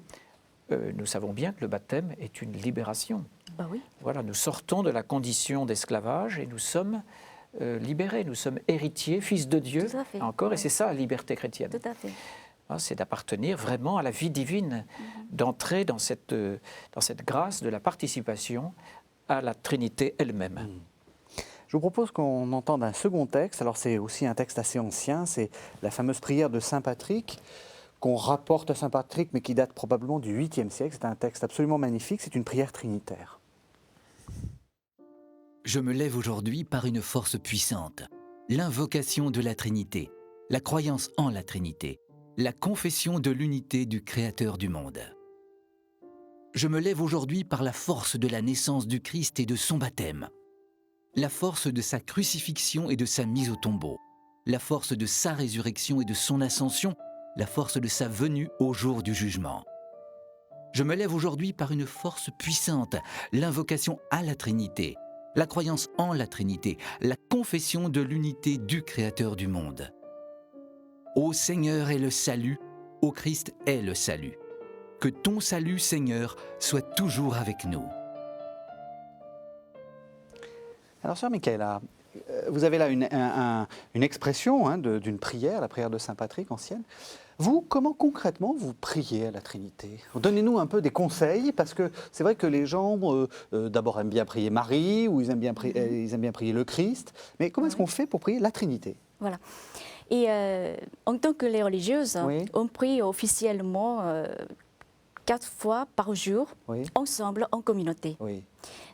nous savons bien que le baptême est une libération. Bah oui. Voilà, nous sortons de la condition d'esclavage et nous sommes libérés, nous sommes héritiers, fils de Dieu, Tout à fait. encore, Ouais. et c'est ça la liberté chrétienne. Tout à fait. C'est d'appartenir vraiment à la vie divine, d'entrer dans cette grâce de la participation à la Trinité elle-même. Je vous propose qu'on entende un second texte. Alors c'est aussi un texte assez ancien, c'est la fameuse prière de Saint Patrick, qu'on rapporte à Saint Patrick, mais qui date probablement du 8e siècle. C'est un texte absolument magnifique, c'est une prière trinitaire. Je me lève aujourd'hui par une force puissante, l'invocation de la Trinité, la croyance en la Trinité, la confession de l'unité du Créateur du monde. Je me lève aujourd'hui par la force de la naissance du Christ et de son baptême, la force de sa crucifixion et de sa mise au tombeau, la force de sa résurrection et de son ascension, la force de sa venue au jour du jugement. Je me lève aujourd'hui par une force puissante, l'invocation à la Trinité, la croyance en la Trinité, la confession de l'unité du Créateur du monde. Ô Seigneur est le salut, ô Christ est le salut. Que ton salut, Seigneur, soit toujours avec nous. Alors, sœur Michaela, vous avez là une expression hein, d'une prière, la prière de Saint Patrick ancienne. Vous, comment concrètement vous priez à la Trinité? Donnez-nous un peu des conseils, parce que c'est vrai que les gens, d'abord, aiment bien prier Marie, ou ils aiment bien prier le Christ, mais comment est-ce qu'on fait pour prier la Trinité? Voilà. Et en tant que les religieuses, Oui. on prie officiellement 4 fois par jour, Oui. ensemble, en communauté. Oui.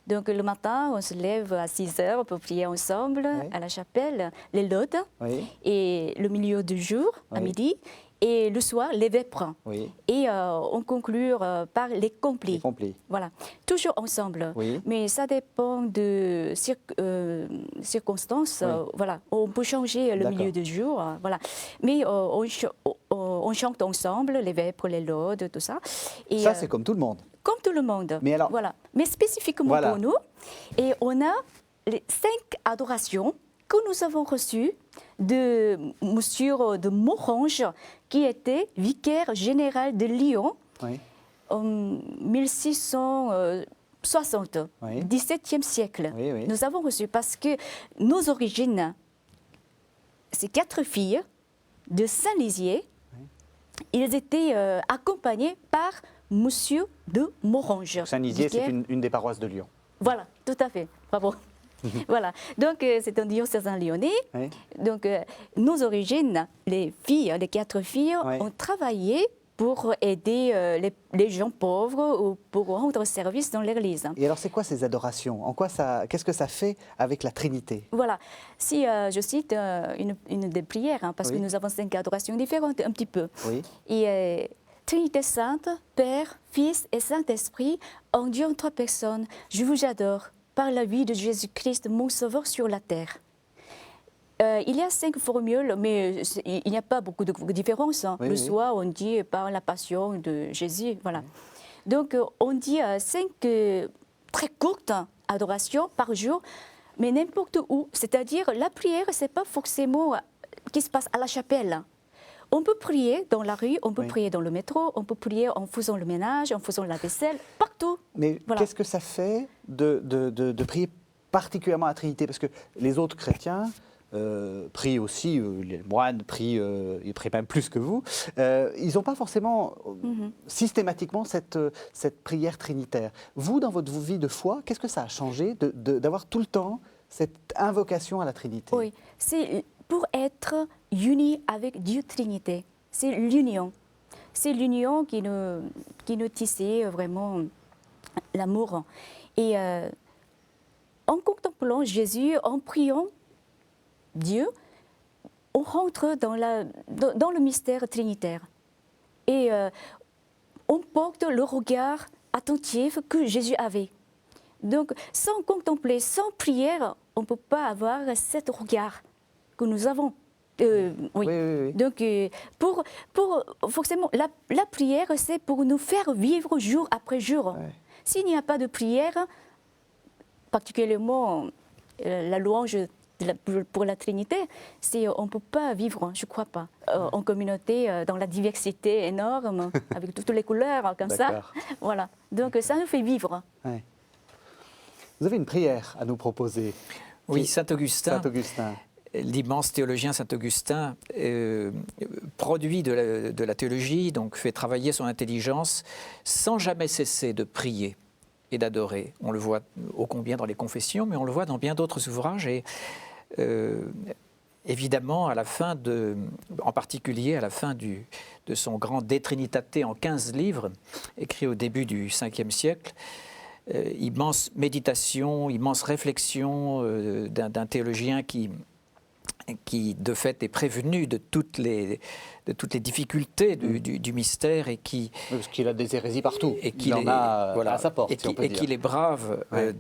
Donc le matin, on se lève à 6 heures pour prier ensemble Oui. à la chapelle, les laudes, Oui. et le milieu du jour, à Oui. midi, et le soir, les vêpres. Oui. Et on conclut par les complis. Les complis. Voilà, toujours ensemble. Oui. Mais ça dépend de circonstances. Oui. Voilà, on peut changer le D'accord. milieu du jour. Voilà, mais on chante ensemble les vêpres, les laudes, tout ça. Et, Ça, c'est comme tout le monde. comme tout le monde. Mais alors- voilà. Mais spécifiquement Voilà. pour nous, et on a les 5 adorations que nous avons reçues de Monsieur de Morange, qui était vicaire général de Lyon Oui. en 1660, Oui. 17e siècle. Oui, oui. Nous avons reçu parce que nos origines, ces 4 filles de Saint-Lizier, ils étaient accompagnés par Monsieur de Morange. Saint-Nizier, c'est vicaire. une des paroisses de Lyon. Voilà, tout à fait. Bravo. Voilà. Donc, c'est un diocésain lyonnais. Oui. Donc, nos origines, les 4 filles, Oui. ont travaillé pour aider les gens pauvres ou pour rendre service dans l'église. Et alors, c'est quoi ces adorations? Qu'est-ce que ça fait avec la Trinité? Voilà. Si je cite une des prières, hein, parce Oui. que nous avons 5 adorations différentes, un petit peu. Oui. Et Trinité Sainte, Père, Fils et Saint-Esprit, en Dieu en 3 personnes, je vous adore par la vie de Jésus-Christ, mon Sauveur sur la terre. Il y a 5 formules, mais il n'y a pas beaucoup de différences. Hein. Oui, Le oui. soir, on dit par la passion de Jésus. Voilà. Donc, on dit 5 très courtes adorations par jour, mais n'importe où. C'est-à-dire, la prière, ce n'est pas forcément qui se passe à la chapelle. On peut prier dans la rue, on peut Oui. prier dans le métro, on peut prier en faisant le ménage, en faisant la vaisselle, partout. Mais Voilà. qu'est-ce que ça fait de prier particulièrement à la Trinité? Parce que les autres chrétiens prient aussi, les moines prient, ils prient même plus que vous. Ils n'ont pas forcément systématiquement cette prière trinitaire. Vous, dans votre vie de foi, qu'est-ce que ça a changé d'avoir tout le temps cette invocation à la Trinité? Oui, c'est pour être unis avec Dieu Trinité. C'est l'union. C'est l'union qui nous tissait vraiment l'amour. Et en contemplant Jésus, en priant Dieu, on rentre dans le mystère trinitaire. Et on porte le regard attentif que Jésus avait. Donc, sans contempler, sans prière, on ne peut pas avoir cet regard que nous avons. Oui. Oui. Donc, forcément, la prière, c'est pour nous faire vivre jour après jour. Ouais. S'il n'y a pas de prière, particulièrement la louange pour la Trinité, on ne peut pas vivre, je ne crois pas, en communauté, dans la diversité énorme, avec toutes les couleurs, comme ça. D'accord. Voilà. Donc, ça nous fait vivre. Ouais. Vous avez une prière à nous proposer. Oui, Saint-Augustin. Saint-Augustin. L'immense théologien Saint-Augustin, produit de la théologie, donc fait travailler son intelligence sans jamais cesser de prier et d'adorer. On le voit ô combien dans les confessions, mais on le voit dans bien d'autres ouvrages. Et évidemment, en particulier à la fin de son grand De Trinitate en 15 livres, écrit au début du 5e siècle, immense méditation, immense réflexion d'un théologien qui, de fait, est prévenu de toutes les difficultés du mystère et qui... Oui, parce qu'il a des hérésies partout. Et il en a à sa porte, si on peut dire. qu'il est brave Ouais.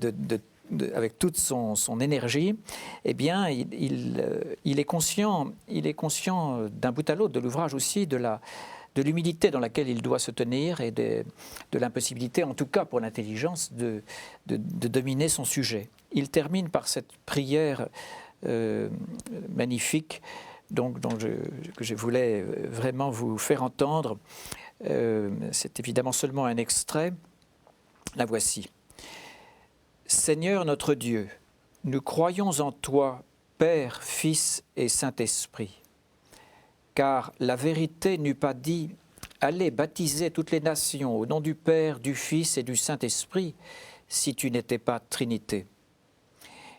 avec toute son énergie, eh bien, il est conscient d'un bout à l'autre de l'ouvrage aussi de l'humilité dans laquelle il doit se tenir et de l'impossibilité, en tout cas pour l'intelligence, de dominer son sujet. Il termine par cette prière magnifique que je voulais vraiment vous faire entendre. C'est évidemment seulement un extrait. La voici. Seigneur notre Dieu, nous croyons en toi, Père, Fils et Saint-Esprit. Car la vérité n'eût pas dit « Allez baptiser toutes les nations au nom du Père, du Fils et du Saint-Esprit » si tu n'étais pas Trinité.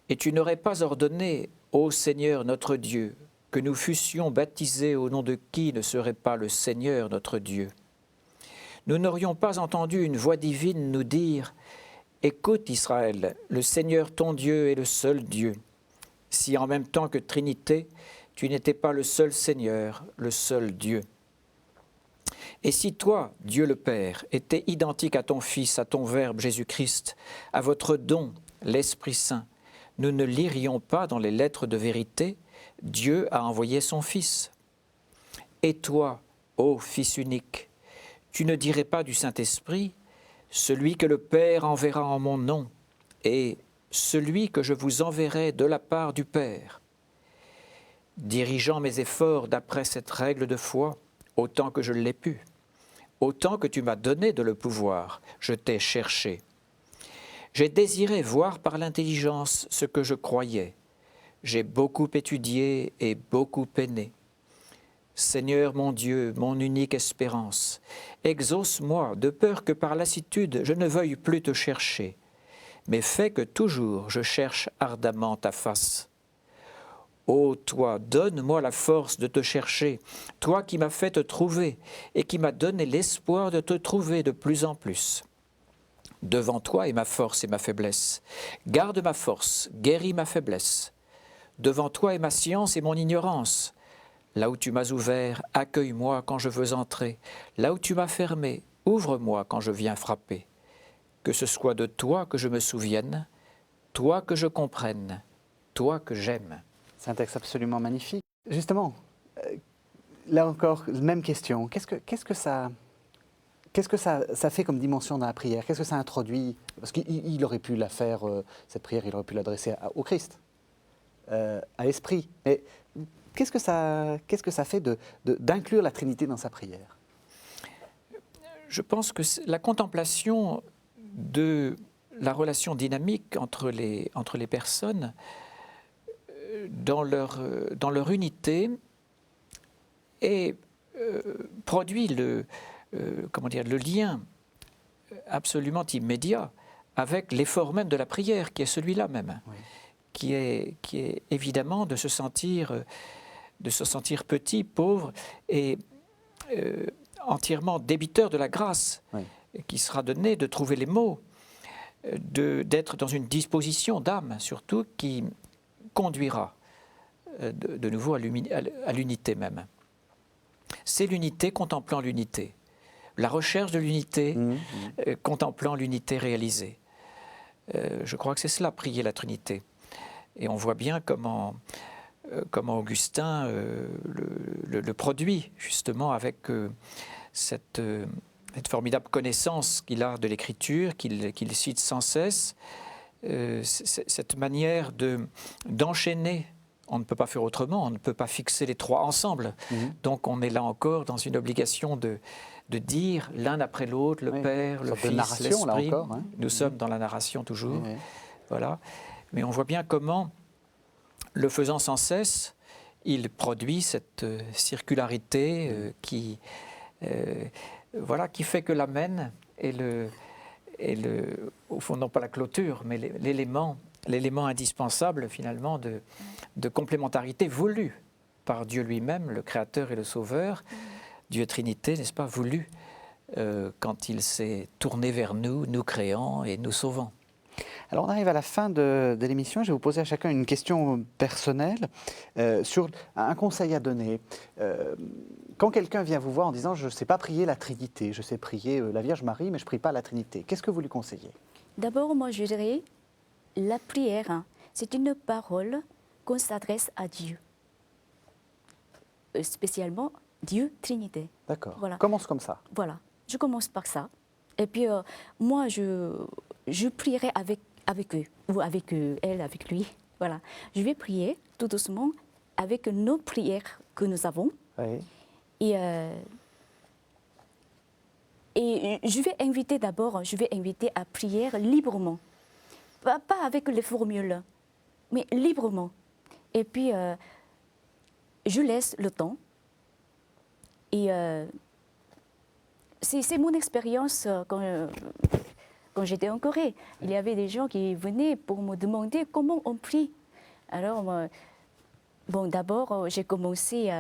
Et tu n'aurais pas ordonné, ô Seigneur notre Dieu, que nous fussions baptisés au nom de qui ne serait pas le Seigneur notre Dieu. Nous n'aurions pas entendu une voix divine nous dire « Écoute Israël, le Seigneur ton Dieu est le seul Dieu », si en même temps que Trinité, tu n'étais pas le seul Seigneur, le seul Dieu. Et si toi, Dieu le Père, étais identique à ton Fils, à ton Verbe Jésus-Christ, à votre don, l'Esprit Saint, nous ne lirions pas dans les lettres de vérité, Dieu a envoyé son Fils. Et toi, ô Fils unique, tu ne dirais pas du Saint-Esprit, celui que le Père enverra en mon nom, et celui que je vous enverrai de la part du Père. Dirigeant mes efforts d'après cette règle de foi, autant que je l'ai pu, autant que tu m'as donné de le pouvoir, je t'ai cherché. J'ai désiré voir par l'intelligence ce que je croyais. J'ai beaucoup étudié et beaucoup peiné. Seigneur mon Dieu, mon unique espérance, exauce-moi de peur que par lassitude je ne veuille plus te chercher, mais fais que toujours je cherche ardemment ta face. Ô toi, donne-moi la force de te chercher, toi qui m'as fait te trouver et qui m'as donné l'espoir de te trouver de plus en plus. Devant toi est ma force et ma faiblesse. Garde ma force, guéris ma faiblesse. Devant toi est ma science et mon ignorance. Là où tu m'as ouvert, accueille-moi quand je veux entrer. Là où tu m'as fermé, ouvre-moi quand je viens frapper. Que ce soit de toi que je me souvienne, toi que je comprenne, toi que j'aime. C'est un texte absolument magnifique. Justement, là encore, même question. Qu'est-ce que ça fait comme dimension dans la prière? Qu'est-ce que ça introduit? Parce qu'il aurait pu la faire, cette prière, il aurait pu l'adresser au Christ, à l'Esprit. Mais qu'est-ce que ça fait d'inclure la Trinité dans sa prière? Je pense que la contemplation de la relation dynamique entre les personnes, dans leur unité, et produit le lien absolument immédiat avec l'effort même de la prière, qui est celui-là même, oui. qui est évidemment de se sentir petit, pauvre et entièrement débiteur de la grâce, oui. qui sera donnée, de trouver les mots, d'être dans une disposition d'âme surtout qui conduira de nouveau à l'unité même. C'est l'unité contemplant l'unité. La recherche de l'unité, contemplant l'unité réalisée. Je crois que c'est cela, prier la Trinité. Et on voit bien comment Augustin le produit, justement, avec cette formidable connaissance qu'il a de l'Écriture, qu'il cite sans cesse, cette manière d'enchaîner. On ne peut pas faire autrement, on ne peut pas fixer les trois ensemble. Donc on est là encore dans une obligation de dire l'un après l'autre, le Père, le Fils, l'Esprit. Hein. Nous sommes dans la narration toujours. Voilà. Mais on voit bien comment, le faisant sans cesse, il produit cette circularité qui fait que l'amène est au fond, non pas la clôture, mais l'élément indispensable finalement de complémentarité voulue par Dieu lui-même, le Créateur et le Sauveur, Dieu Trinité, n'est-ce pas, voulu quand il s'est tourné vers nous, nous créant et nous sauvant. Alors on arrive à la fin de l'émission, je vais vous poser à chacun une question personnelle sur un conseil à donner. Quand quelqu'un vient vous voir en disant « je ne sais pas prier la Trinité, je sais prier la Vierge Marie, mais je ne prie pas la Trinité », qu'est-ce que vous lui conseillez? D'abord, moi je dirais, la prière, c'est une parole qu'on s'adresse à Dieu, spécialement Dieu Trinité. D'accord, voilà. Commence comme ça. Voilà, je commence par ça. Et puis moi je prierai avec eux, ou avec elle, avec lui. Voilà. Je vais prier tout doucement avec nos prières que nous avons. Oui. Et je vais inviter à prier librement. Pas avec les formules. mais librement. Et puis, je laisse le temps. Et c'est mon expérience quand j'étais en Corée. Il y avait des gens qui venaient pour me demander comment on prie. Alors, bon, d'abord, j'ai commencé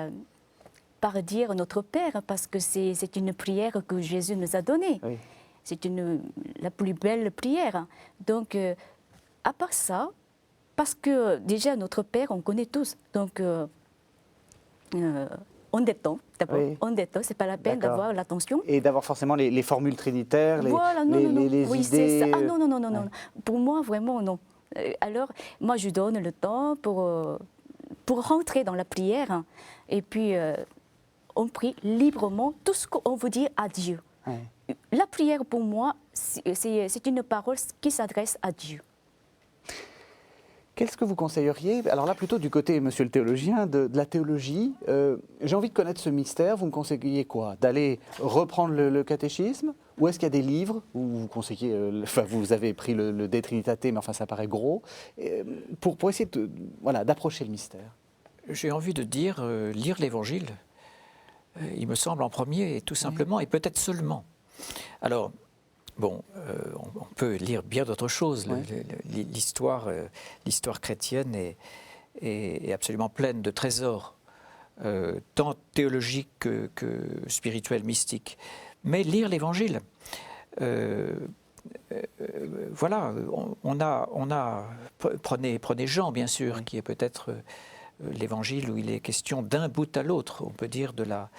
par dire Notre Père, parce que c'est une prière que Jésus nous a donnée. Oui. C'est la plus belle prière. Donc, à part ça, parce que déjà, Notre Père, on connaît tous. Donc, on détend, d'abord. Oui. On détend, c'est pas la peine D'accord. d'avoir l'attention. Et d'avoir forcément les formules trinitaires, Voilà, non, non, non. les Oui, idées. c'est ça. Ah non, non, non, non, Ouais. non. Pour moi, vraiment, non. Alors, moi, je donne le temps pour rentrer dans la prière. Et puis, on prie librement tout ce qu'on veut dire à Dieu. Ouais. La prière, pour moi, c'est une parole qui s'adresse à Dieu. Qu'est-ce que vous conseilleriez, alors là plutôt du côté, monsieur le théologien, de la théologie, j'ai envie de connaître ce mystère, vous me conseillez quoi? D'aller reprendre le catéchisme? Ou est-ce qu'il y a des livres où vous conseillez, enfin vous avez pris le De Trinitate, mais enfin ça paraît gros, pour essayer d'approcher le mystère? J'ai envie de dire, lire l'Évangile, il me semble en premier, tout simplement, et peut-être seulement. Alors, bon, on peut lire bien d'autres choses. Ouais. L'histoire chrétienne est absolument pleine de trésors, tant théologiques que spirituels, mystiques. Mais lire l'Évangile, voilà, prenez Jean, bien sûr, Oui. qui est peut-être l'Évangile où il est question d'un bout à l'autre, on peut dire, de la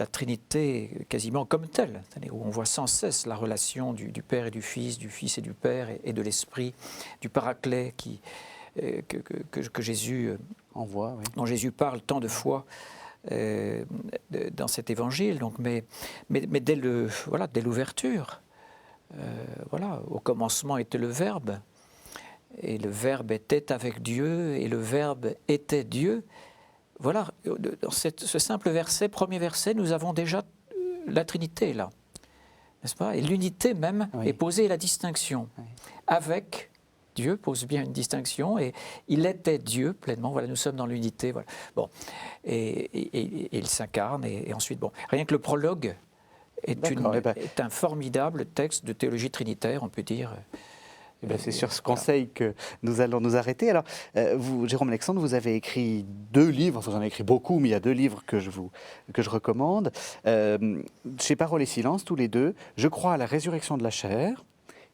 Trinité quasiment comme telle, c'est-à-dire où on voit sans cesse la relation du Père et du Fils et du Père et de l'Esprit, du Paraclet que Jésus Envoie, oui. dont Jésus parle tant de fois dans cet Évangile. Donc, mais dès l'ouverture, voilà, au commencement était le Verbe, et le Verbe était avec Dieu, et le Verbe était Dieu. Voilà, dans ce simple verset, premier verset, nous avons déjà la Trinité, là, n'est-ce pas? Et l'unité même Oui. est posée, et la distinction. Oui. Avec Dieu pose bien une distinction, et il était Dieu pleinement, voilà, nous sommes dans l'unité, voilà. Bon, et il s'incarne, et ensuite, bon, rien que le prologue est un formidable texte de théologie trinitaire, on peut dire. Eh bien, c'est sur ce conseil que nous allons nous arrêter. Alors, vous, Jérôme Alexandre, vous avez écrit 2 livres, enfin, vous en avez écrit beaucoup, mais il y a 2 livres que je recommande. Chez Parole et Silence, tous les 2, Je crois à la résurrection de la chair,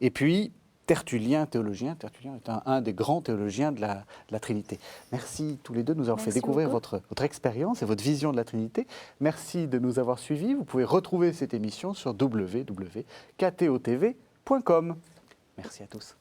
et puis Tertullien, théologien. Tertullien est un des grands théologiens de la Trinité. Merci tous les 2 de nous avoir fait Merci découvrir beaucoup. votre expérience et votre vision de la Trinité. Merci de nous avoir suivis. Vous pouvez retrouver cette émission sur www.ktotv.com. Merci à tous.